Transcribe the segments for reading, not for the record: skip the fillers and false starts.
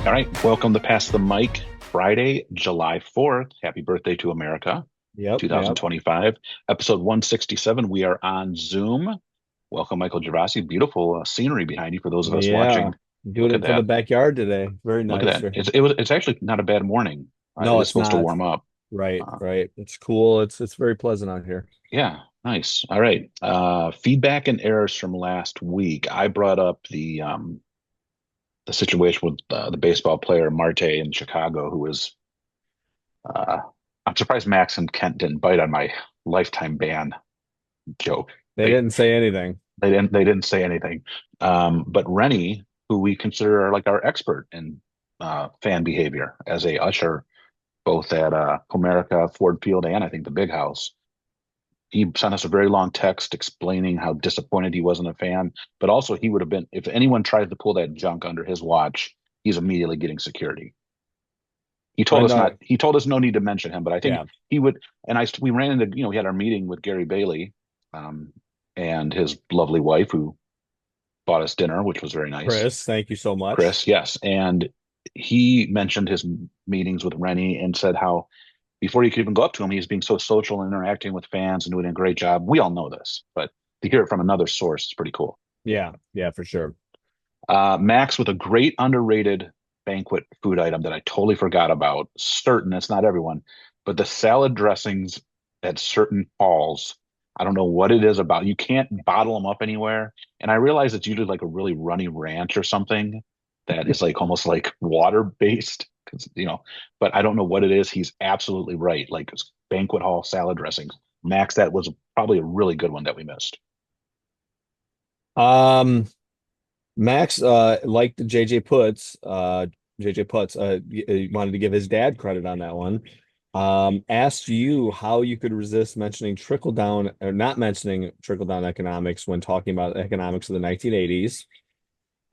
All right, welcome to Pass the Mic, Friday, July 4th. Happy birthday to America, Yep, yep. 2025, episode 167. We are on Zoom. Welcome, Michael Gervasi. Beautiful scenery behind you for those of us Yeah. watching. Doing Look it at from the that. backyard today. Very Look at nice. that. It's actually not a bad morning. It No, is it's supposed to not. warm up. Right, Uh, right. It's cool. It's very pleasant out here. yeah, nice. All right. Feedback and errors from last week. I brought up the situation with the baseball player Marte in Chicago, who was Uh, I'm surprised Max and Kent didn't bite on my lifetime ban joke. They They didn't say anything. they didn't say anything. But Rennie, who we consider like our expert in fan behavior as a usher, both at Comerica, Ford Field, and I think the Big House, he sent us a very long text explaining how disappointed he wasn't a fan, but also he would have been if anyone tried to pull that junk under his watch, he's immediately getting security. He told I us know. not. He told us no need to mention him, but I think Yeah. he would. And we ran into we had our meeting with Gary Bailey, um, and his lovely wife who bought us dinner, which was very nice. Chris, thank you so much. Chris, yes, and he mentioned his meetings with Rennie and said how before you could even go up to him, he's being so social and interacting with fans and doing a great job. We all know this, but to hear it from another source is pretty cool. Yeah, yeah, for sure. Max with a great underrated banquet food item that I totally forgot about. Certain it's not everyone, but the salad dressings at certain halls. I don't know what it is about. You can't bottle them up anywhere. And I realize it's usually like a really runny ranch or something that is like almost like water based, but I don't know what it is. He's absolutely right. Like banquet hall salad dressings. Max, that was probably a really good one that we missed. Um, Max liked JJ Putz wanted to give his dad credit on that one. Asked you how you could resist mentioning trickle down or not mentioning trickle down economics when talking about economics of the 1980s.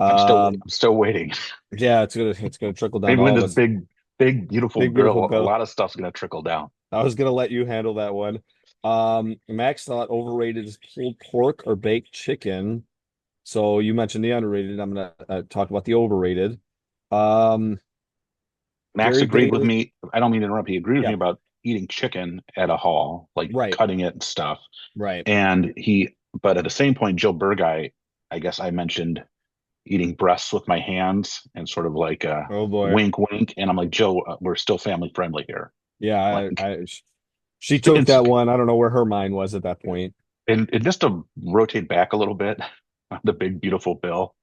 I'm still Um, I'm still waiting. yeah, it's gonna trickle down Maybe to when all of this us. big, beautiful Big beautiful girl, a bill. lot of stuff's gonna trickle down. I was gonna let you handle that one. Max thought overrated is pulled pork or baked chicken. So you mentioned the underrated. I'm gonna talk about the overrated. Um, Max Gary agreed with Bailey. me. I don't mean to interrupt. He agreed with me Yeah, about eating chicken at a hall, like right, cutting it and stuff. right. But at the same point, Joe Burguy, I guess I mentioned eating breasts with my hands and sort of like a Oh boy. wink, wink. And I'm like, Joe, we're still family friendly here. Yeah, Like, she took it's that one. I don't know where her mind was at that point. and just to rotate back a little bit, the big beautiful bill.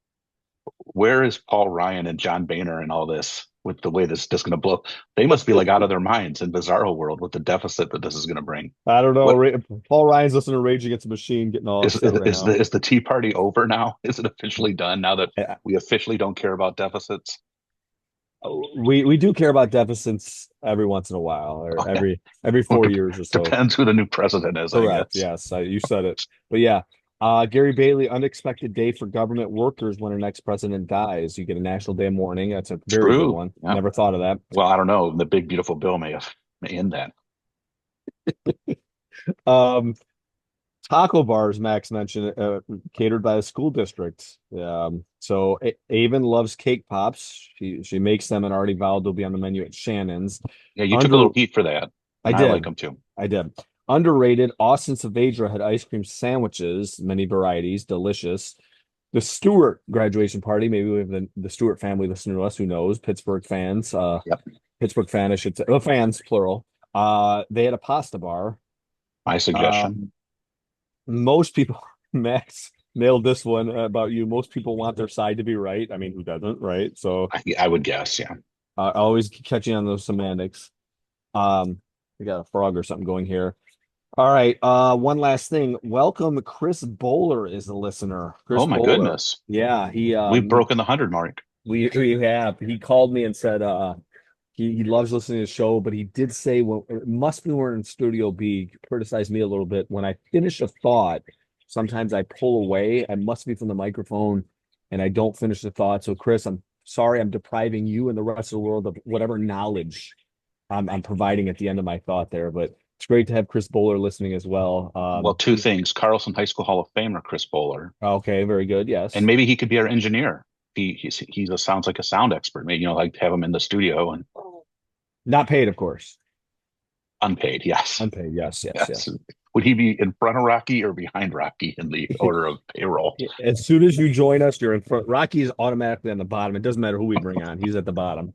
Where is Paul Ryan and John Boehner and all this with the way this is just going to blow? They must be like out of their minds in Bizarro World with the deficit that this is going to bring. I don't know. What Paul Ryan's listening to Rage Against the Machine, getting all upset right now. is the Tea Party over now? Is it officially done now that I- we officially don't care about deficits? we do care about deficits every once in a while, or Okay, every 4 years or so. depends who the new president is, I Correct. guess. Yes, you said it. But yeah, Gary Bailey, unexpected day for government workers when our next president dies. You get a national day of mourning. That's a very good True. one. Yeah. Never thought of that. Well, I don't know. The big beautiful bill may end that. Um, Taco bars, Max mentioned, catered by the school district. So Avon loves cake pops. She makes them and already vowed they'll be on the menu at Shannon's. Yeah, you took a Under, little heat for that, I and I like did, them too. I did. Underrated. Austin Saavedra had ice cream sandwiches, many varieties, delicious. The Stewart graduation party. Maybe we have the Stewart family listening to us. Who knows? Pittsburgh fans. Yep. Pittsburgh fan, I should say. Fans plural. They had a pasta bar. My suggestion. Um, most people, Max nailed this one about you. Most people want their side to be right. I mean, who doesn't, right? So I would guess. Yeah. always catching on those semantics. We got a frog or something going here. All right. One last thing. Welcome, Chris Bowler is a listener. Chris Oh my Bowler. goodness. Yeah, We've broken the 100 mark. we have. He called me and said he loves listening to the show, but he did say, well, it must be we're in Studio B, criticized me a little bit. When I finish a thought, sometimes I pull away. I must be from the microphone and I don't finish the thought. So Chris, I'm sorry I'm depriving you and the rest of the world of whatever knowledge I'm providing at the end of my thought there. But it's great to have Chris Bowler listening as well. Well, two things. Carlson High School Hall of Famer Chris Bowler, Okay, very good. and Yes. maybe he could be our engineer. He's a sounds like a sound expert. Maybe like have him in the studio and Not paid, of course. unpaid. Yes, Unpaid. Yes, yes, yes. yes. Would he be in front of Rocky or behind Rocky in the order of payroll? As soon as you join us, you're in front. Rocky's automatically on the bottom. It doesn't matter who we bring on. He's at the bottom.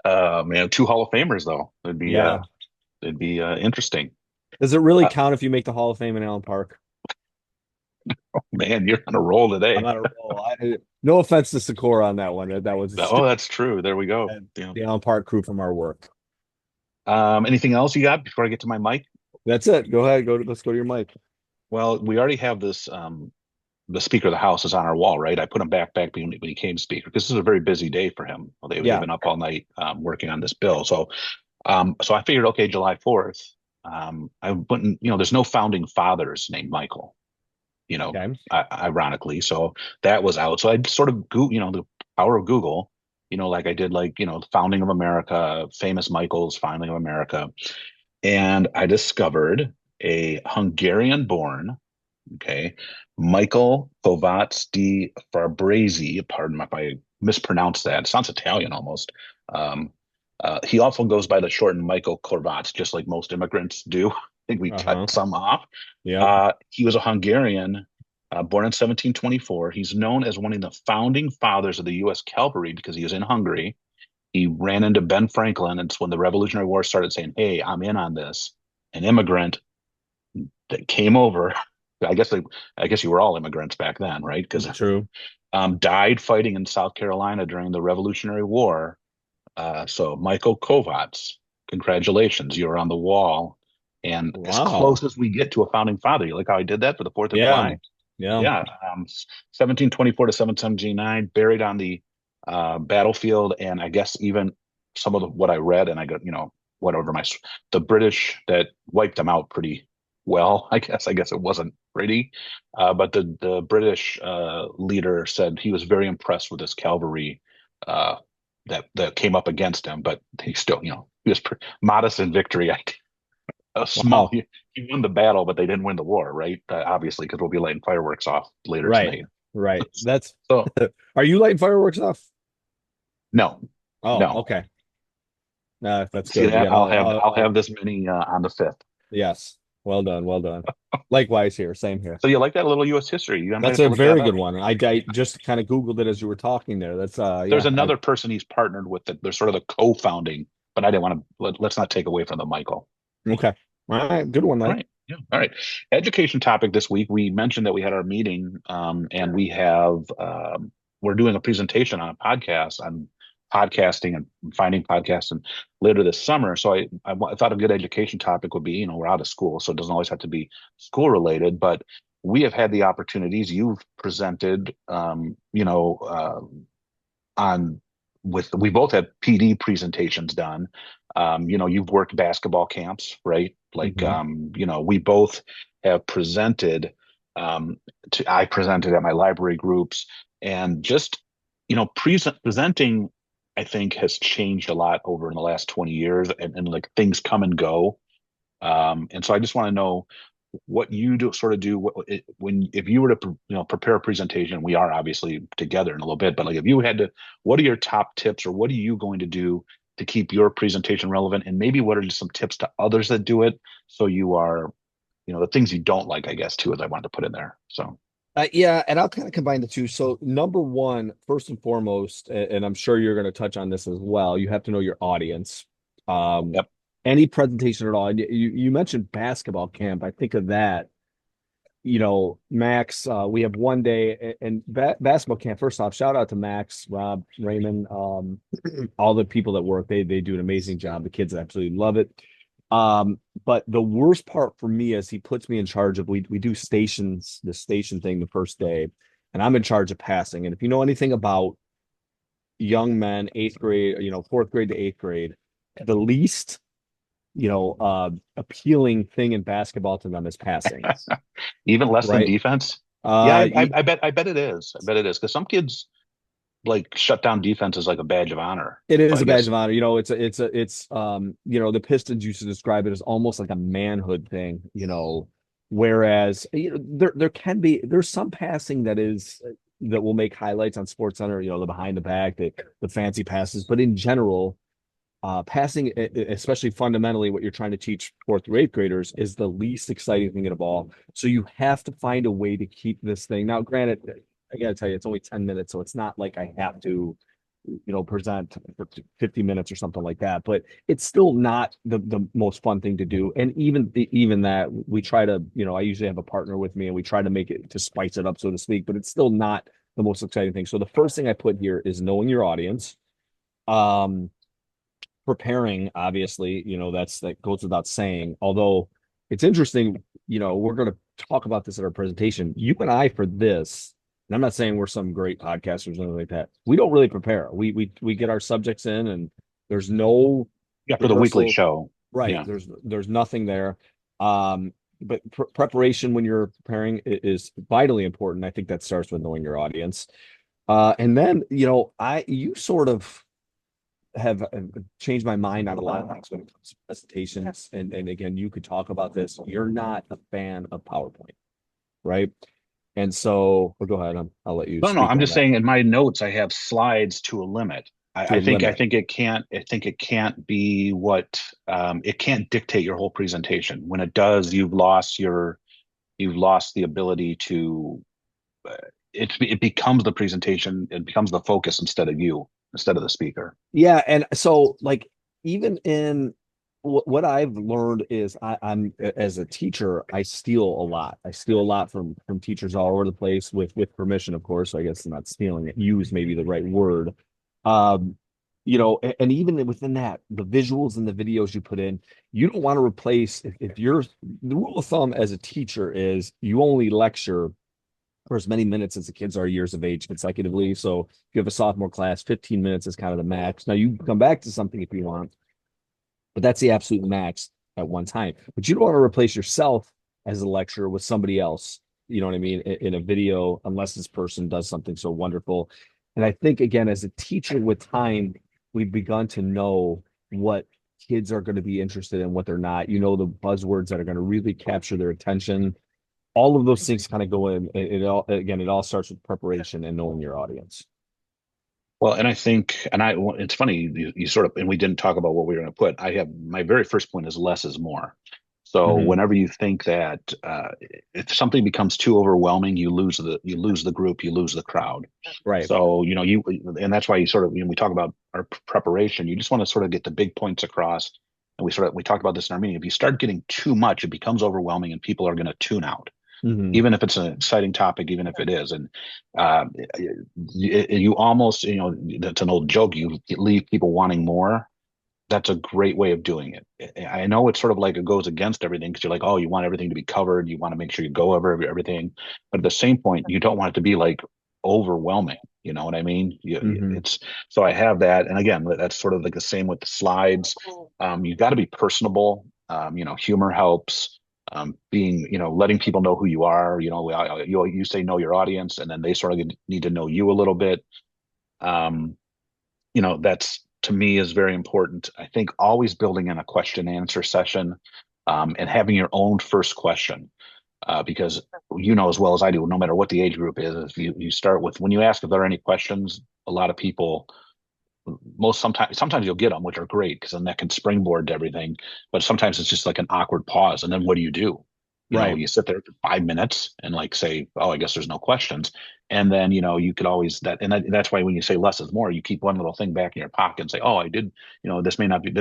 Man, two Hall of Famers though. Yeah. It'd be interesting. Does it really Uh, count if you make the Hall of Fame in Allen Park? Man, you're on a roll I'm today. on a roll. No offense to Sikora on that one. That was a Oh, stupid. that's true. There we go. Yeah. The Allen Park crew from our work. Anything else you got before I get to my mic? That's it. Go ahead. Let's go to your mic. Well, we already have this. The Speaker of the House is on our wall, right? I put him back when he became Speaker because this is a very busy day for him. Well, they've Yeah. been up all night working on this bill. So I figured, okay, July 4th. I wouldn't, there's no founding fathers named Michael, Okay. ironically. So that was out. So I sort of the power of Google, like I did, like, the founding of America, famous Michaels, founding of America. And I discovered a Hungarian born, okay, Michael Kovács di Fabrizi. Pardon if I mispronounced that. It sounds Italian almost. Um, he also goes by the shortened Michael Kovács, just like most immigrants do. I think we cut Uh-huh. some off. Yep. He was a Hungarian, born in 1724. He's known as one of the founding fathers of the U.S. cavalry because he was in Hungary. He ran into Ben Franklin, and it's when the Revolutionary War started saying, "Hey, I'm in on this." An immigrant that came over. I guess I guess you were all immigrants back then, right? Because True. died fighting in South Carolina during the Revolutionary War. So Michael Kovács, congratulations, you're on the wall, and as Wow. close as we get to a founding father. You like how I did that for the Fourth of Yeah. July? Yeah. Yeah, 1724 to 1779, buried on the battlefield, and I guess even some of what I read, and I got whatever the British that wiped them out pretty well. I guess it wasn't pretty, but the British leader said he was very impressed with this cavalry uh, that came up against him, but he still he was modest in victory. A small Wow. he won the battle, but they didn't win the war, right? Obviously, because we'll be lighting fireworks off later Right. tonight. Right. That's So are you lighting fireworks off? no, Oh, no. okay. That's See good. You that got I'll have this many on the 5th. yes. Well done. Well done. Likewise here. Same here. So you like that little U.S. history? You might That's have to a look that very up. good one. I just kind of Googled it as you were talking there. That's There's yeah. another person he's partnered with that they're sort of the co-founding, but I didn't want to let's not take away from the Michael. Okay. All right. Good one, All then. right. Yeah. All right. Education topic this week. We mentioned that we had our meeting, and we're doing a presentation on a podcast on podcasting and finding podcasts and later this summer. So I thought a good education topic would be, we're out of school, so it doesn't always have to be school related, but we have had the opportunities. You've presented, on with we both have PD presentations done. You've worked basketball camps, right? Like, Hmm. we both have presented. I presented at my library groups, and just presenting, I think, has changed a lot over in the last 20 years, and like things come and go. And so I just want to know what you do sort of do when if you were to prepare a presentation. We are obviously together in a little bit, but like if you had to, what are your top tips, or what are you going to do to keep your presentation relevant, and maybe what are just some tips to others that do it, so you are, the things you don't like, I guess, too, as I wanted to put in there. So Yeah, and I'll kind of combine the two. So, number one, first and foremost, and I'm sure you're going to touch on this as well, you have to know your audience. Um, yep. any presentation at all. And you mentioned basketball camp. I think of that. Max, we have one day and basketball camp. First off, shout out to Max, Rob, Raymond, all the people that work. They do an amazing job. The kids absolutely love it. But the worst part for me is he puts me in charge of we do the station thing the first day, and I'm in charge of passing. And if you know anything about young men, eighth grade, fourth grade to eighth grade, the least appealing thing in basketball to them is passing, Even less than right? defense. Yeah, Uh, I bet it is. I bet it is, because some kids like shut down defense is like a badge of honor. it So is I a badge guess of honor. The Pistons used to describe it as almost like a manhood thing. Whereas there can be there's some passing that is that will make highlights on Sports Center, the behind the back, the fancy passes, but in general, passing, especially fundamentally, what you're trying to teach fourth through eighth graders is the least exciting thing of all. So you have to find a way to keep this thing. Now, granted, I got to tell you, it's only 10 minutes, so it's not like I have to, present for 50 minutes or something like that. But it's still not the most fun thing to do. And even that, we try to, I usually have a partner with me, and we try to make it to spice it up, so to speak. But it's still not the most exciting thing. So the first thing I put here is knowing your audience. Um, Preparing, obviously, that goes without saying. Although it's interesting, we're going to talk about this at our presentation. You and I for this, and I'm not saying we're some great podcasters or anything like that. We don't really prepare. We get our subjects in, and there's no Yeah, for the weekly rehearsal. show. Right. Yeah. There's nothing there. But preparation when you're preparing is vitally important. I think that starts with knowing your audience. And then, you sort of have changed my mind on a lot of things when it comes to presentations. And again, you could talk about this. You're not a fan of PowerPoint, right? And so, well, go ahead. I'll let you No, no, speak I'm on just that saying in my notes I have slides to a limit. to a I limit. think it can't be what it can't dictate your whole presentation. When it does, you've lost the ability to uh, it becomes the presentation, it becomes the focus instead of the speaker. Yeah, and so like even in what I've learned is I'm as a teacher, I steal a lot. I steal a lot from teachers all over the place with permission, of course. So I guess not stealing it. Use maybe the right word. Um, and even within that, the visuals and the videos you put in, you don't want to replace if you're the rule of thumb as a teacher is you only lecture for as many minutes as the kids are years of age consecutively. So if you have a sophomore class, 15 minutes is kind of the max. Now you come back to something if you want, but that's the absolute max at one time. But you don't want to replace yourself as a lecturer with somebody else. You know what I mean? In a video, unless this person does something so wonderful. And I think again, as a teacher with time, we've begun to know what kids are going to be interested in, what they're not. The buzzwords that are going to really capture their attention. All of those things kind of go in. It all starts with preparation and knowing your audience. Well, and I think, it's funny, you sort of, and we didn't talk about what we were going to put. I have my very first point is less is more. So Hmm. whenever you think that if something becomes too overwhelming, you lose the group, you lose the crowd. Right. So, and that's why you sort of, we talk about our preparation, you just want to sort of get the big points across. And we talked about this in our meeting. If you start getting too much, it becomes overwhelming and people are going to tune out Hmm. even if it's an exciting topic, even if it is. And uh, you almost, that's an old joke. You leave people wanting more. That's a great way of doing it. I know it's sort of like it goes against everything because you're like, oh, you want everything to be covered. You want to make sure you go over everything. But at the same point, you don't want it to be like overwhelming. You know what I mean? Hmm. It's so I have that. And again, that's sort of like the same with the slides. You got to be personable. Humor helps being, letting people know who you are. You say know your audience, and then they sort of need to know you a little bit. Um, that's to me is very important. I think always building in a question and answer session, and having your own first question, because as well as I do, no matter what the age group is, if you start with when you ask if there are any questions, a lot of people sometimes you'll get them, which are great because then that can springboard to everything. But sometimes it's just like an awkward pause, and then what do you do? Right. You sit there for 5 minutes and like say, "Oh, I guess there's no questions," and then you could always that's why when you say less is more, you keep one little thing back in your pocket and say, "Oh, I did." This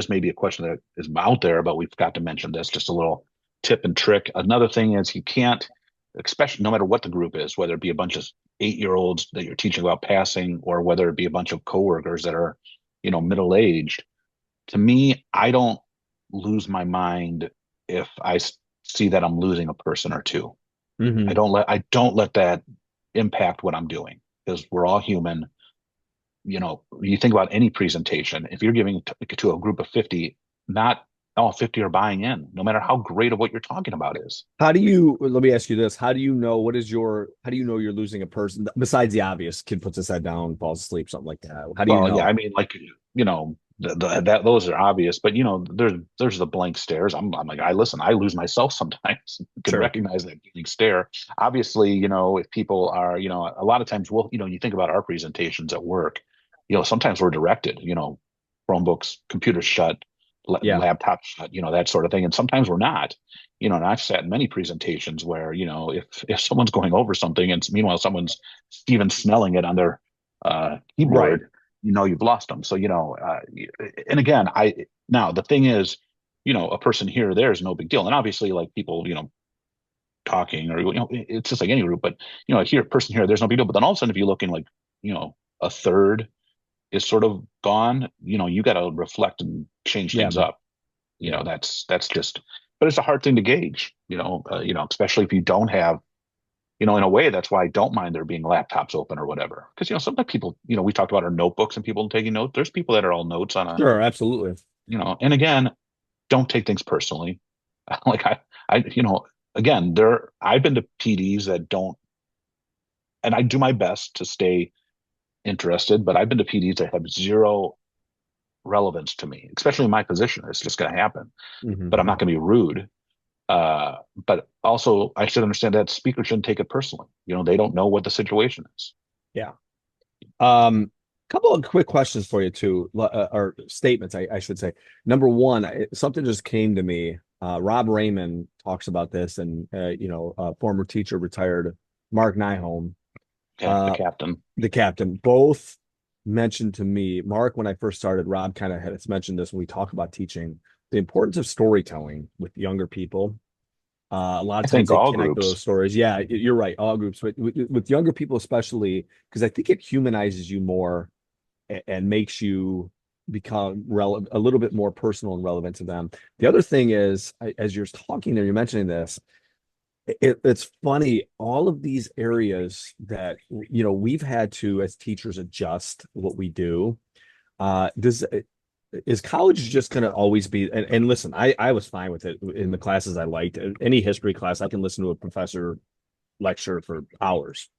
may be a question that is out there, but we've got to mention this. Just a little tip and trick. Another thing is you can't, especially no matter what the group is, whether it be a bunch of 8-year-olds that you're teaching about passing or whether it be a bunch of coworkers that are middle aged. To me, I don't lose my mind if see that I'm losing a person or two. Hmm. I don't let that impact what I'm doing because we're all human. You think about any presentation, if you're giving to a group of 50, not all 50 are buying in, no matter how great of what you're talking about is. Let me ask you this. How do you know you're losing a person besides the obvious kid puts his head down, falls asleep, something like that? How do you Well, yeah, know? I mean, like, that those are obvious, but there's the blank stares. I'm like, I lose myself sometimes. You can Sure. recognize that blank stare. Obviously, if people are, a lot of times you think about our presentations at work, sometimes we're directed, Chromebooks, computers shut, Yeah. laptops shut, that sort of thing. And sometimes we're not. And I've sat in many presentations where, if someone's going over something and meanwhile someone's even smelling it on their Right. keyboard, you've lost them. So, and again, now the thing is, a person here or there is no big deal. And obviously, like people, talking or, it's just like any group, but, here, person here, there's no big deal. But then all of a sudden, if you look in like, a third is sort of gone, you got to reflect and change Yeah. things up. Yeah. That's just, but it's a hard thing to gauge, especially if you don't have, in a way, that's why I don't mind there being laptops open or whatever. Because, sometimes people, we talked about our notebooks and people taking notes. There's people that are all notes on a, Sure. Absolutely. and again, don't take things personally. Like I, again, I've been to PDs that don't, and I do my best to stay interested, but I've been to PDs that have zero relevance to me, especially in my position. It's just going to happen, but I'm not going to be rude. But also, I should understand that speakers shouldn't take it personally. They don't know what the situation is. Yeah. Couple of quick questions for you too, or statements, I should say. Number one, something just came to me. Rob Raymond talks about this, and former teacher, retired Mark Nyholm, Okay, the uh, captain. the captain, both mentioned to me. Mark, when I first started, Rob kind of has mentioned this when we talk about teaching, the importance of storytelling with younger people. A lot I of times think they all connect to those groups. stories. Yeah, you're right. All groups, but with younger people especially, because I think it humanizes you more and makes you become relevant, a little bit more personal and relevant to them. The other thing is, as you're talking there, you're mentioning this. It's funny, all of these areas that we've had to as teachers adjust what we do. Does Is college just going to always be, and listen, I was fine with it in the classes I liked. Any history class, I can listen to a professor lecture for hours.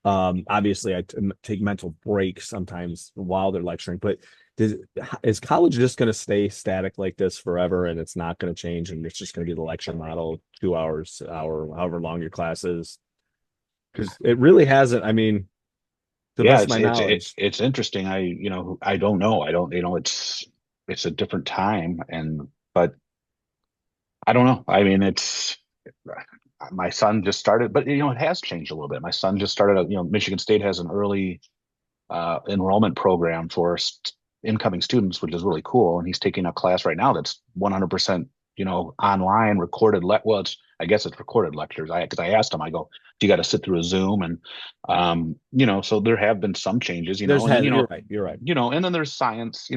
Obviously, take mental breaks sometimes while they're lecturing, but does, is college just going to stay static like this forever and it's not going to change and it's just going to be the lecture model, 2 hours, hour, however long your class is? Because it really hasn't. I mean, to the Yeah, best of it's my it's it, knowledge, it's interesting. I don't know. I don't, it's a different time, but I don't know. I mean, it's my son just started, but it has changed a little bit. My son just started. Michigan State has an early enrollment program for incoming students, which is really cool. And he's taking a class right now that's 100%, online recorded. Well, I guess it's recorded lectures. Because I asked him, I go, do you got to sit through a Zoom? And so there have been some changes, and then you're right, you're right. and then there's science.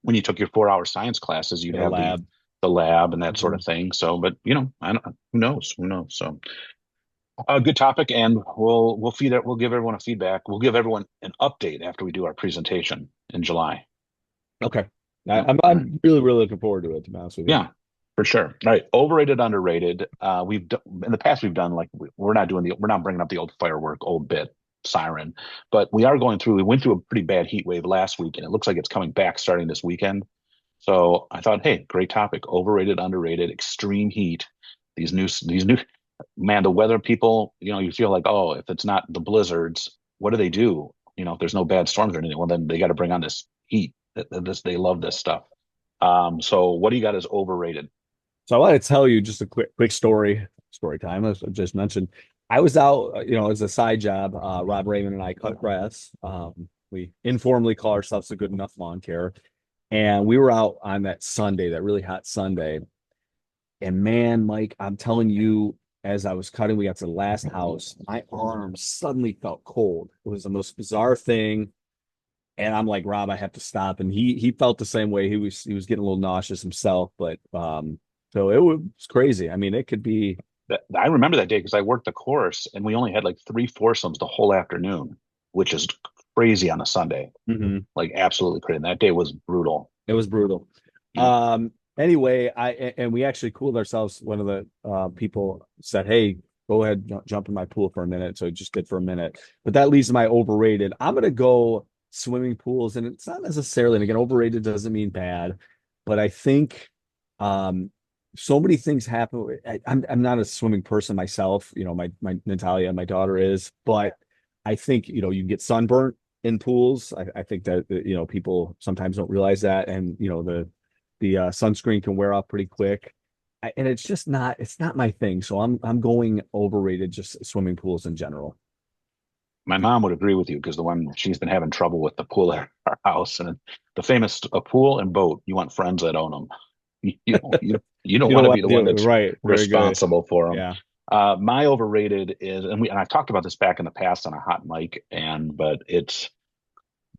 When you took your 4-hour science classes, you'd The have lab. the lab and that sort Mhm. of thing. So, but I don't. Who knows? Who knows? So, a good topic, and we'll feed it. We'll give everyone a feedback. We'll give everyone an update after we do our presentation in July. Okay. Yep. All right. I'm really, really looking forward to it, to be honest with you. Yeah, for sure. All right. Overrated, underrated. In the past we've done like we're not bringing up the old firework, old bit siren, but we are going through. We went through a pretty bad heat wave last week, and it looks like it's coming back starting this weekend. So I thought, hey, great topic. Overrated, underrated, extreme heat. These new man, the weather people, you feel like, oh, if it's not the blizzards, what do they do? If there's no bad storms or anything, well, then they got to bring on this heat. They love this stuff. So what do you got as overrated? So I want to tell you just a quick story time, as I just mentioned. I was out, as a side job. Rob Raymond and I cut grass. We informally call ourselves the Good Enough Lawn Care. And we were out on that Sunday, that really hot Sunday. And man, Mike, I'm telling you, as I was cutting, we got to the last house, my arm suddenly felt cold. It was the most bizarre thing. And I'm like, Rob, I have to stop. And he felt the same way. He was getting a little nauseous himself, but so it was crazy. I mean, it could be. I remember that day because I worked the course and we only had like three foursomes the whole afternoon, which is crazy on a Sunday. Mhm. Like absolutely crazy. That day was brutal. It was brutal. Yeah. Anyway, and we actually cooled ourselves. One of the people said, "Hey, go ahead, jump in my pool for a minute." So I just did for a minute. But that leads to my overrated. I'm gonna go. swimming pools, and it's not necessarily, and again, overrated doesn't mean bad, but I think um so many things happen. I'm not a swimming person myself, my Natalia, my daughter is, but I think, you get sunburnt in pools. I think that people sometimes don't realize that, and the sunscreen can wear off pretty quick. And it's not my thing. So I'm going overrated, just swimming pools in general. My mom would agree with you because the one she's been having trouble with the pool at our house and the famous a pool and boat. You want friends that own them. You don't You know want to what? be the one Yeah, that's right. Very good. responsible for them. Yeah. My overrated is, and I've talked about this back in the past on a hot mic, but it's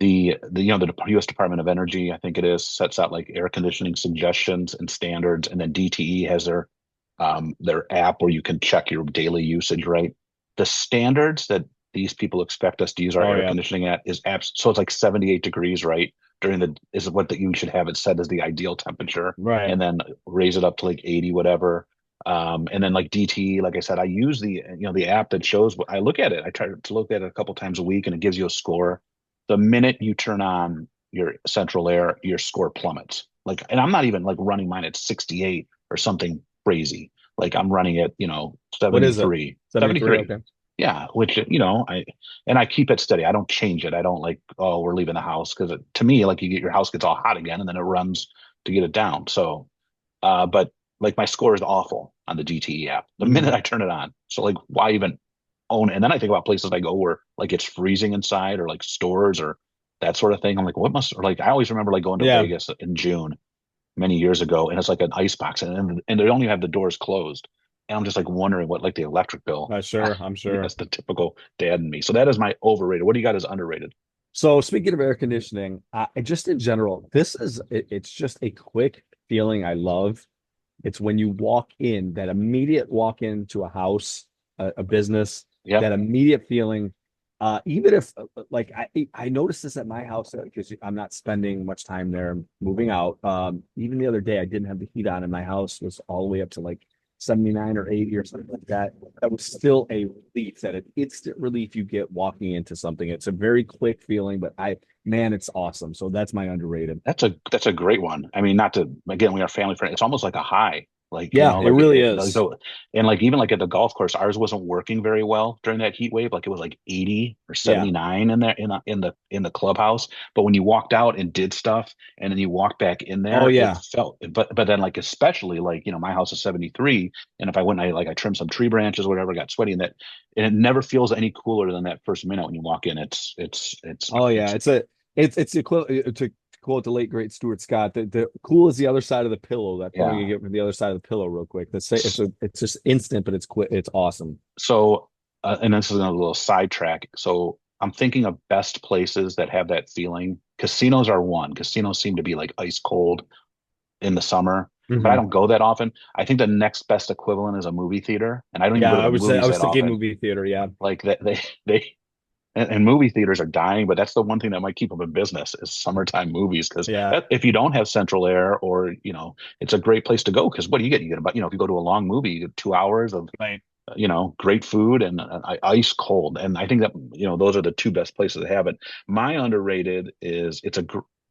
the U.S. Department of Energy, I think it is, sets out like air conditioning suggestions and standards, and then DTE has their app where you can check your daily usage, right? The standards that these people expect us to use our Oh air yeah. conditioning at is abs so it's like 78 degrees, right? During the is what that you should have it set as the ideal temperature, Right. and then raise it up to like 80, whatever. And then like DTE, like I said, I use the app that shows. I look at it. I try to look at it a couple times a week, and it gives you a score. The minute you turn on your central air, your score plummets. Like, and I'm not even like running mine at 68 or something crazy. Like I'm running at, What is it? 73, 73. 73. Okay. Yeah, which, I keep it steady. I don't change it. I don't like, oh, we're leaving the house because to me, like your house gets all hot again and then it runs to get it down. So, but like my score is awful on the GTE app the Mhm. minute I turn it on. So like, why even own it? And then I think about places I go where like it's freezing inside or like stores or that sort of thing. I'm like, what must, or like, I always remember like going to Yeah. Vegas in June many years ago and it's like an ice box and they only have the doors closed. And I'm just like wondering what like the electric bill. Sure. I'm sure. That's the typical dad in me. So that is my overrated. What do you got as underrated? So speaking of air conditioning, just in general, it's just a quick feeling I love. It's when you walk in, that immediate walk into a house, a business, Yep. that immediate feeling. Even if like I noticed this at my house because I'm not spending much time there, moving out. Even the other day, I didn't have the heat on, and my house was all the way up to like 79 or 80 or something like that. That was still a relief, that an instant relief you get walking into something. It's a very quick feeling, but man, it's awesome. So that's my underrated. That's a great one. I mean, not to again, we are family friend. It's almost like a high, like Yeah, it really like is. and like even like at the golf course, ours wasn't working very well during that heat wave. Like it was like 80 or Yeah. 79 in there in the clubhouse. But when you walked out and did stuff, and then you walked back in Oh there, it yeah. felt. But then like especially like my house is 73, and if I went and I trimmed some tree branches, or whatever, got sweaty, and it never feels any cooler than that first minute when you walk in. Oh yeah, It's it's equivalent to quote the late great Stuart Scott. The cool is the other side of the pillow. That feeling you yeah. get from the other side of the pillow, real quick. It's just instant, but it's quick. It's awesome. So, and this is a little sidetrack. So, I'm thinking of best places that have that feeling. Casinos are one. Casinos seem to be like ice cold in the summer, but I Hmm. don't go that often. I think the next best equivalent is a movie theater, and I don't even Yeah, go to the I movies was that thinking often. movie theater. Yeah, Like that, they and movie theaters are dying, but that's the one thing that might keep them in business is summertime movies. Because yeah, if you don't have central air, or it's a great place to go. Because what do you get? You get about if you go to a long movie, you get 2 hours of right. great food and ice cold. And I think that, those are the two best places to have it. My underrated is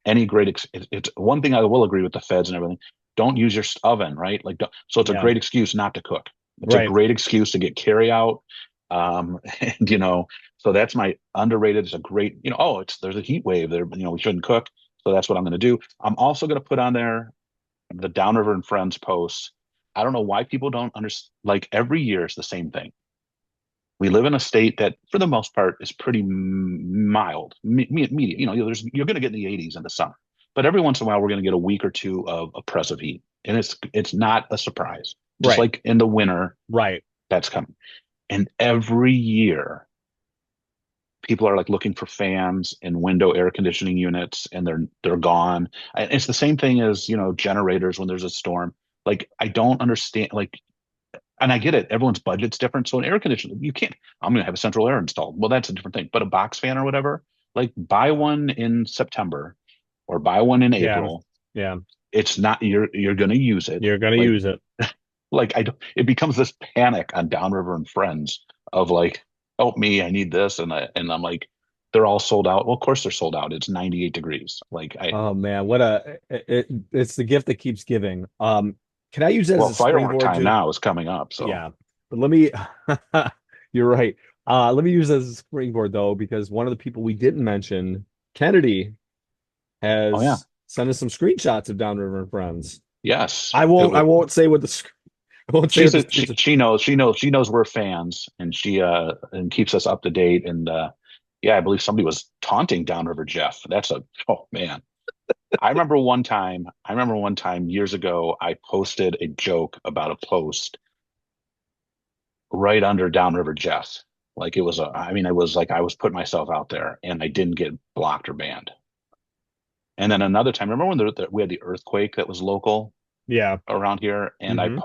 any great, it's one thing I will agree with the feds and everything. Don't use your oven, right? Like, so it's a Yeah, great excuse not to cook. It's a right. great excuse to get carry out. And, so that's my underrated. It's a great, there's a heat wave there, we shouldn't cook. So that's what I'm going to do. I'm also going to put on there the Downriver and Friends posts. I don't know why people don't understand. Like every year is the same thing. We live in a state that, for the most part, is pretty mild, medium. You're going to get in the 80s in the summer, but every once in a while we're going to get a week or two of oppressive heat, and it's not a surprise. Just Right, like in the winter, right. that's coming. And every year, people are like looking for fans and window air conditioning units, and they're gone. And it's the same thing as generators when there's a storm. Like I don't understand. Like, and I get it. Everyone's budget's different. So an air conditioner, you can't. I'm going to have a central air installed. Well, that's a different thing. But a box fan or whatever, like buy one in September or buy one in Yeah, April. yeah. It's not you're going to use it. You're gonna Like use it. I don't. It becomes this panic on Downriver and Friends of like, help me, I need this, and I'm like. they're all sold out. Well, of course they're sold out. It's 98 degrees. Like I, Oh man, it's the gift that keeps giving. Can I use that as well, a firework springboard time to now is coming up. So, yeah. But let me you're right. Let me use that as a springboard though, because one of the people we didn't mention, Kennedy, oh yeah, has sent us some screenshots of Downriver and Friends. yes. I won't say what the I won't say what She's the a, screenshots. she knows we're fans, and she and keeps us up to date. And yeah, I believe somebody was taunting Downriver Jeff. That's a oh man. I remember one time years ago, I posted a joke about a post right under Downriver Jeff. Like it was a, I mean, it was like I was putting myself out there, and I didn't get blocked or banned. And then another time, remember when we had the earthquake that was local Yeah. around here, and Hmm.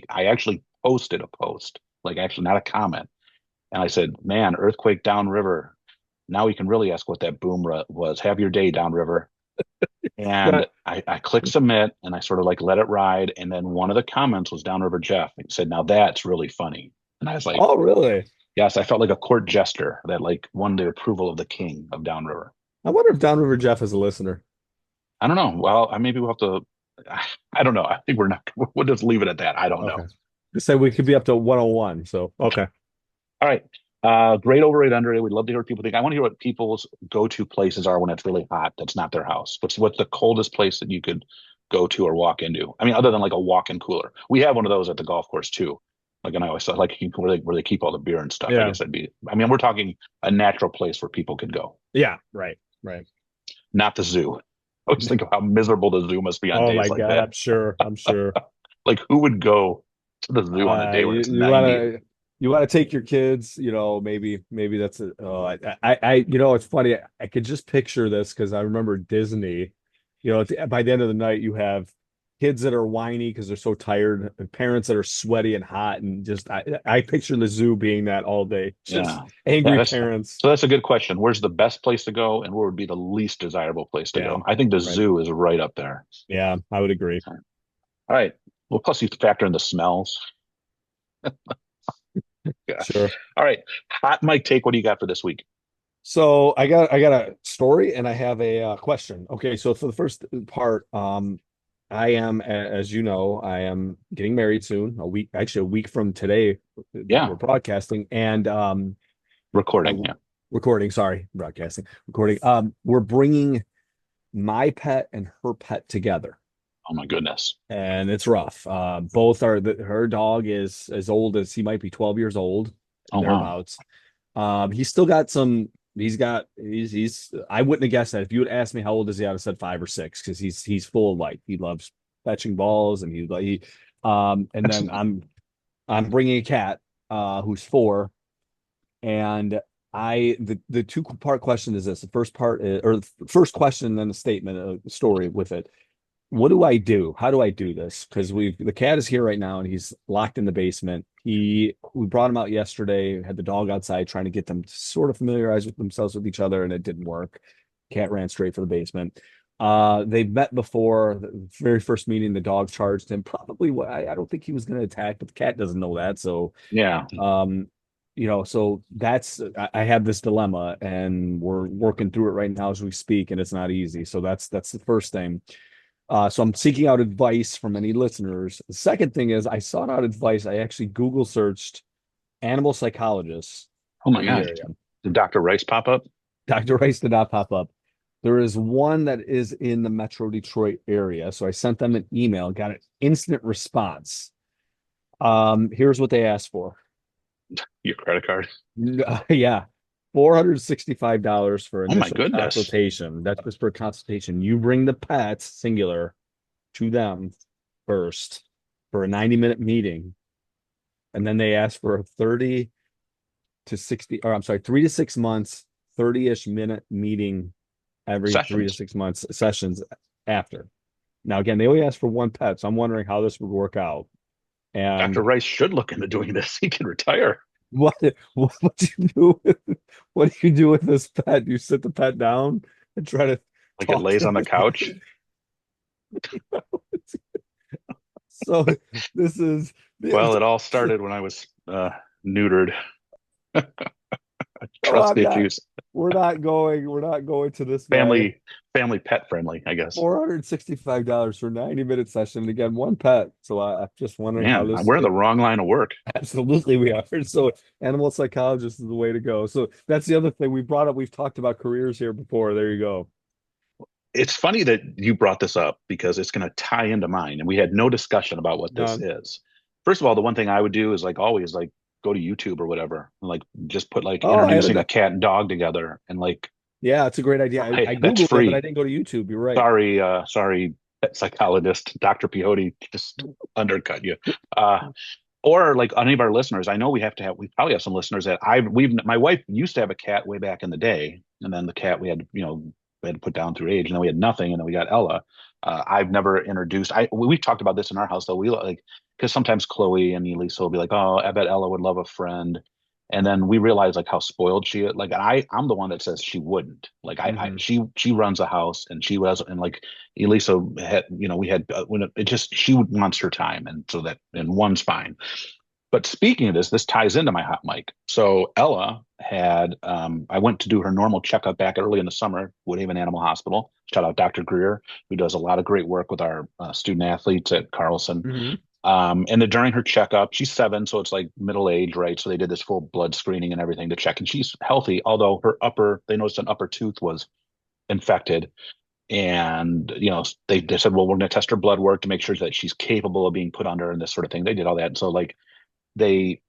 I actually posted a post, like actually not a comment, and I said, "Man, earthquake downriver. Now we can really ask what that was. Have your day, downriver." Yeah. And I clicked submit, and I sort of like let it ride. And then one of the comments was Downriver Jeff. He said, "Now that's really funny." And I was like, Oh, really? "Yes." I felt like a court jester that like won the approval of the king of Downriver. I wonder if Downriver Jeff is a listener. I don't know. Well, maybe we'll have to. I don't know. I think we're not. We'll just leave it at that. I don't know. Okay. Just say we could be up to 101. So okay. All right. Great overrated underrated. We'd love to hear what people think. I want to hear what people's go-to places are when it's really hot. That's not their house. What's the coldest place that you could go to or walk into? I mean, other than like a walk-in cooler. We have one of those at the golf course too. Like, and I always thought like where they keep all the beer and stuff. I Yeah. guess that'd be. I mean, we're talking a natural place where people could go, Yeah. Right. Right. not the zoo. I always think of how miserable the zoo must be on Oh days my like God. that. I'm sure. I'm sure. Like, who would go to the zoo on a day where You, it's 90? you want to take your kids, maybe that's a, oh, it's funny. I could just picture this because I remember Disney, by the end of the night, you have kids that are whiny because they're so tired, and parents that are sweaty and hot, and just, I picture the zoo being that all day, just Yeah. Yeah, angry that's parents. so that's a good question. Where's the best place to go and where would be the least desirable place to Yeah. go? I think the Right. zoo is right up there. Yeah. I would agree. All right. Well, plus you factor in the smells. Gosh. Sure. All right. Hot mic take. What do you got for this week? So I got a story and I have a question. Okay, so for the first part, I am, as you know, I am getting married soon. A week from today that Yeah. we're broadcasting, and I Recording. Yeah. recording. Sorry, broadcasting, recording. We're bringing my pet and her pet together, Oh my goodness. and it's rough. Both are her dog is as old as he might be 12 years old, Oh wow. thereabouts. He's still got some. He's. I wouldn't have guessed that if you had asked me how old is he, I'd have said 5 or 6 because he's full of life. He loves fetching balls and and then Excellent. I'm bringing a cat who's 4 and the two-part question is this. The first part is, or the first question and then a statement, a story with it. What do I do? How do I do this? Because the cat is here right now and he's locked in the basement. We brought him out yesterday, had the dog outside trying to get them to sort of familiarize with themselves with each other, and it didn't work. Cat ran straight for the basement. They've met before. The very first meeting, the dog charged him. Probably what I don't think he was going to attack, but the cat doesn't know that. So Yeah. um, so that's I have this dilemma and we're working through it right now as we speak, and it's not easy. So that's the first thing. So I'm seeking out advice from any listeners. The second thing is I sought out advice. I actually Google searched animal psychologists Oh my in the God. area. Did Dr. Rice pop up? Dr. Rice did not pop up. There is one that is in the Metro Detroit area. So I sent them an email, got an instant response. Here's what they asked for. Your credit card? Yeah. $465 for Oh my initial goodness. consultation. That's just for consultation. You bring the pets, singular, to them first for a 90-minute meeting. And then they ask for a 30 to 60, or I'm sorry, 3 to 6 months, 30-ish minute meeting every three to Sessions. six months sessions after. Now, again, they only ask for one pet. So I'm wondering how this would work out. Dr. And Rice should look into doing this. He can retire. what what do you do what do you do with this pet? Do you sit the pet down and try to Like it talk lays to on the couch. so this is Well, it all started when I was neutered. Oh, Trust I'm not. issues. We're not going to this guy. Family, family pet friendly, I guess. $465 for 90-minute session. And again, one pet. So I'm just wondering how Man, this we're in the wrong line of work. absolutely we are. So animal psychologist is the way to go. So that's the other thing we brought up. We've talked about careers here before. There you go. It's funny that you brought this up because it's going to tie into mine, and we had no discussion about what this Done. is. First of all, the one thing I would do is like always like go to YouTube or whatever, and like just put like Oh, I had introducing a a cat and dog together, and like, yeah, it's a great idea. I hey, that's Googled it, but I free. didn't go to YouTube. You're right. Sorry, sorry, pet psychologist, Dr. Peyote just undercut you. Uh, or like any of our listeners, I know we probably have some listeners that my wife used to have a cat way back in the day, and then the cat we had to put down through age, and then we had nothing, and then we got Ella. I've never introduced. We've talked about this in our house though. We like because sometimes Chloe and Elisa will be like, "Oh, I bet Ella would love a friend," and then we realize like how spoiled she is. Like I'm the one that says she wouldn't. Like Hmm. she runs a house, and she was, and like Elisa had, we had when it just she wants her time, and so that and one's fine. But speaking of this, this ties into my hot mic. So Ella had, I went to do her normal checkup back early in the summer, Woodhaven Animal Hospital. Shout out Dr. Greer, who does a lot of great work with our student athletes at Carlson. Hmm. And then during her checkup, she's 7, so it's like middle age, right? So they did this full blood screening and everything to check, and she's healthy. Although they noticed an upper tooth was infected, and they said, well, we're going to test her blood work to make sure that she's capable of being put under and this sort of thing. They did all that, and so like they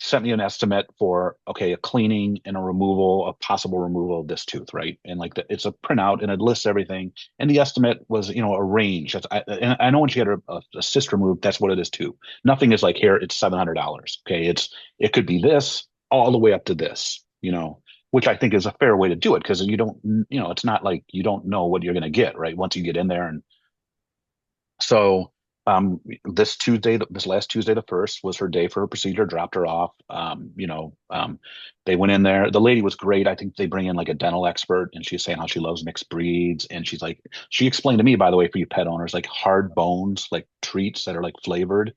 sent me an estimate for a cleaning and a removal, a possible removal of this tooth, right? And like it's a printout and it lists everything. And the estimate was a range. And I know when she had a cyst removed, that's what it is too. Nothing is like here it's $700. Okay, it could be this all the way up to this, which I think is a fair way to do it because you don't, it's not like you don't know what you're going to get, right? Once you get in there. And so this last Tuesday, the first, was her day for her procedure. Dropped her off. They went in there. The lady was great. I think they bring in like a dental expert, and she's saying how she loves mixed breeds. And she explained to me, by the way, for you pet owners, like hard bones, like treats that are like flavored,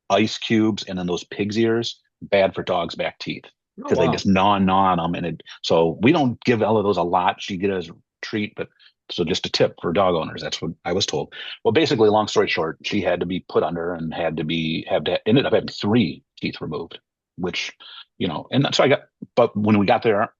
ice cubes, and then those pig's ears, bad for dogs' back teeth Oh because they wow. just gnaw on them. So we don't give Ella those a lot. She get it as a treat, but so just a tip for dog owners. That's what I was told. Well, basically, long story short, she had to be put under and ended up having 3 teeth removed, which, and so but when we got there,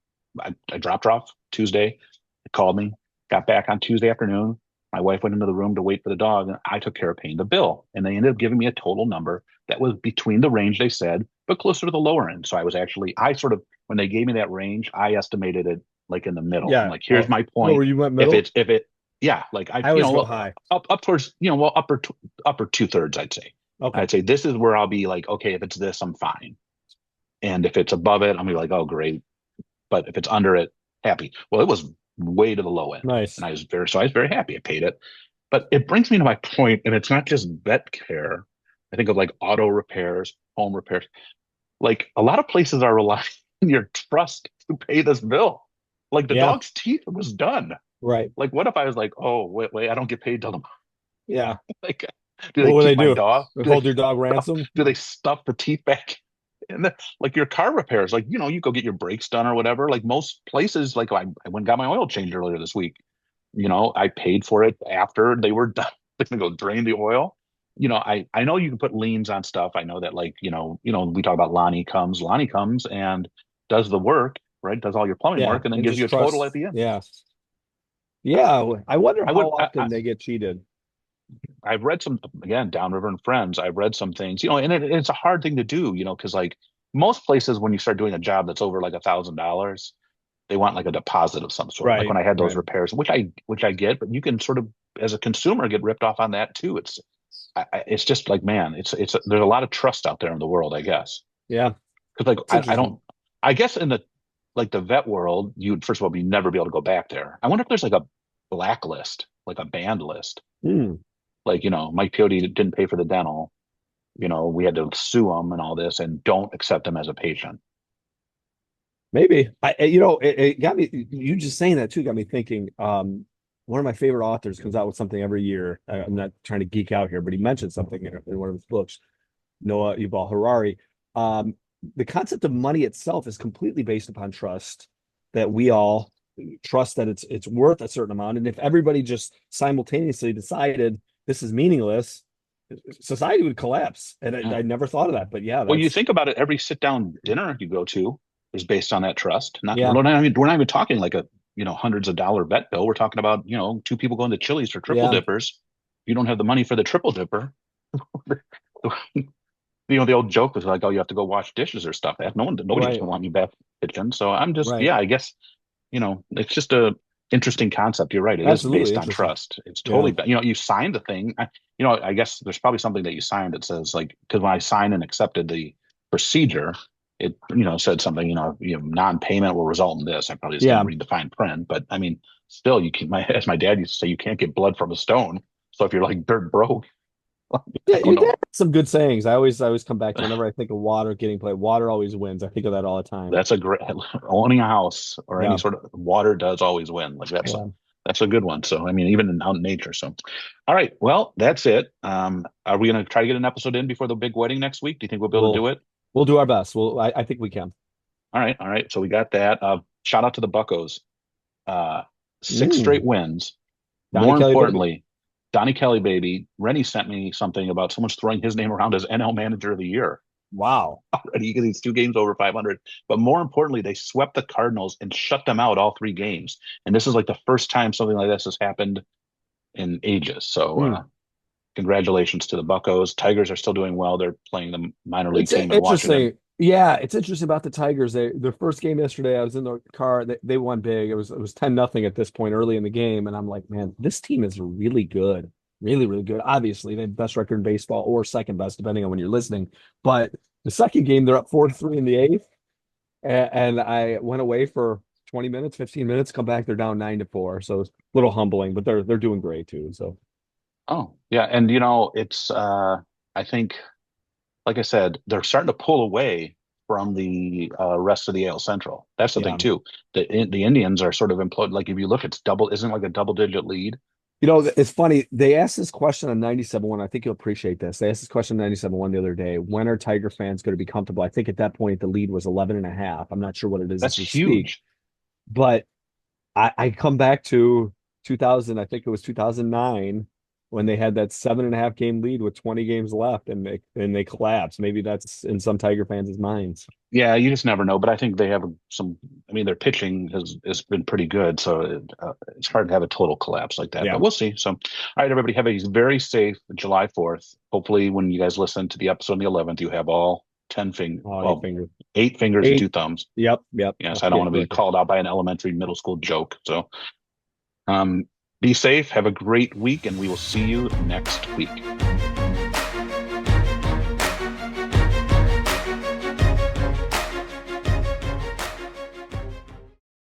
I dropped her off Tuesday. They called me, got back on Tuesday afternoon. My wife went into the room to wait for the dog, and I took care of paying the bill. And they ended up giving me a total number that was between the range they said, but closer to the lower end. So I sort of, when they gave me that range, I estimated it like in the middle. I'm Yeah. like, here's Oh, my oh, point. you went If middle? it's, if it, yeah, like I always go high. up towards, well, upper 2/3, I'd say. Okay. I'd say this is where I'll be like, okay, if it's this, I'm fine. And if it's above it, I'm gonna be like, oh, great. But if it's under it, happy. Well, it was way to the low end. And Nice. I was very happy I paid it. But it brings me to my point, and it's not just vet care. I think of like auto repairs, home repairs. Like a lot of places are relying on your trust to pay this bill. Like the Yeah. dog's teeth was done. Right. Like what if I was like, oh wait, I don't get paid till tomorrow? Yeah. Like, do they What will they keep my do? dog? Hold your dog ransom? Do they stuff the teeth back? And like your car repairs, like you go get your brakes done or whatever. Like most places, like I went and got my oil changed earlier this week. I paid for it after they were done. They're gonna go drain the oil. I know you can put liens on stuff. I know that like, we talk about Lonnie comes. Lonnie comes and does the work, right? Does all your plumbing Yeah. work and then And gives just you a total at trust. the end. Yeah. Yeah. I wonder I how would often they get cheated. I've read some, again, Downriver and Friends. I've read some things, and it's a hard thing to do, because like most places when you start doing a job that's over like $1,000, they want like a deposit of some sort. Like when Right. I had those Right. repairs, which I get, but you can sort of as a consumer get ripped off on that too. It's just like, man, there's a lot of trust out there in the world, I guess. Yeah. Because like It's I interesting. don't, I guess in the vet world, you'd first of all be never be able to go back there. I wonder if there's like a blacklist, like a banned list. Hmm. Like, Mike Peyote didn't pay for the dental. We had to sue him and all this and don't accept him as a patient. Maybe it got me. You just saying that too got me thinking. One of my favorite authors comes out with something every year. I'm not trying to geek out here, but he mentioned something in one of his books. Noah Yuval Harari. the concept of money itself is completely based upon trust, that we all trust that it's worth a certain amount. And if everybody just simultaneously decided this is meaningless, society would collapse. And Yeah. I never thought of that. But yeah, Well, you that's think about it, every sit down dinner you go to is based on that trust. Not yeah, we're not even talking like a hundreds of dollar bet bill. We're talking about, two people going to Chili's for triple yeah, dippers. If you don't have the money for the triple dipper, the old joke was like, oh, you have to go wash dishes or stuff. Nobody's right, gonna want you back in the kitchen. So I'm just, right. yeah, I guess, it's just a interesting concept. You're right. It is Absolutely based on interesting. trust. It's Yeah. totally, you signed the thing. I guess there's probably something that you signed that says like, because when I signed and accepted the procedure, it, said something, non-payment will result in this. I probably just Yeah. didn't read the fine print, but I mean, still, you can, as my dad used to say, you can't get blood from a stone. So if you're like dirt broke, I Yeah, don't your dad know. has some good sayings. I always come back to whenever I think of water getting played. Water always wins. I think of that all the time. That's a great owning a house or any Yeah. sort of water does always win. Like Yeah. that's a good one. So I mean, even in out in nature. So all right, well, that's it. Are we gonna try to get an episode in before the big wedding next week? Do you think we'll be able to We'll do it? we'll do our best. I think we can. All right, all right. So we got that. Shout out to the Buccos. Uh, six Mm. straight wins. Donnie More Kelly, baby. importantly, Donnie Kelly, baby. Rennie sent me something about someone's throwing his name around as NL Manager of the Year. Wow. Already, you get these two games over 500. But more importantly, they swept the Cardinals and shut them out all three games. And this is like the first time something like this has happened in ages. So Mm. congratulations to the Buccos. Tigers are still doing well. They're playing the minor league It's team in Washington. interesting. Yeah, it's interesting about the Tigers. Their first game yesterday, I was in the car. They won big. It was 10-0 at this point early in the game, and I'm like, man, this team is really good, really really good. Obviously, they have best record in baseball or second best, depending on when you're listening. But the second game, they're up 4-3 in the eighth, and I went away for 20 minutes, 15 minutes. Come back, they're down 9-4. So it's a little humbling, but they're doing great too. So Oh, yeah. And, it's, I think, like I said, they're starting to pull away from the rest of the AL Central. That's the thing, yeah. too. The Indians are sort of imploded. Like if you look, isn't like a double digit lead. It's funny. They asked this question on 97.1. I think you'll appreciate this. They asked this question on 97.1 the other day. When are Tiger fans going to be comfortable? I think at that point, the lead was 11 and a half. I'm not sure what it is That's as we speak, huge. but I come back to 2000. I think it was 2009 when they had that 7.5 game lead with 20 games left and they collapsed. Maybe that's in some Tiger fans' minds. Yeah, you just never know. But I think they have some. I mean, their pitching has been pretty good, so it's hard to have a total collapse like that. Yeah. But we'll see. So, all right, everybody, have a very safe July 4th. Hopefully, when you guys listen to the episode on the 11th, you have all 10 Oh, eight well, fingers. 8 fingers and two Eight. thumbs. Yep. Yep. Yes, I'll I don't get want to be corrected. called out by an elementary, middle school joke. So, um, be safe. Have a great week, and we will see you next week.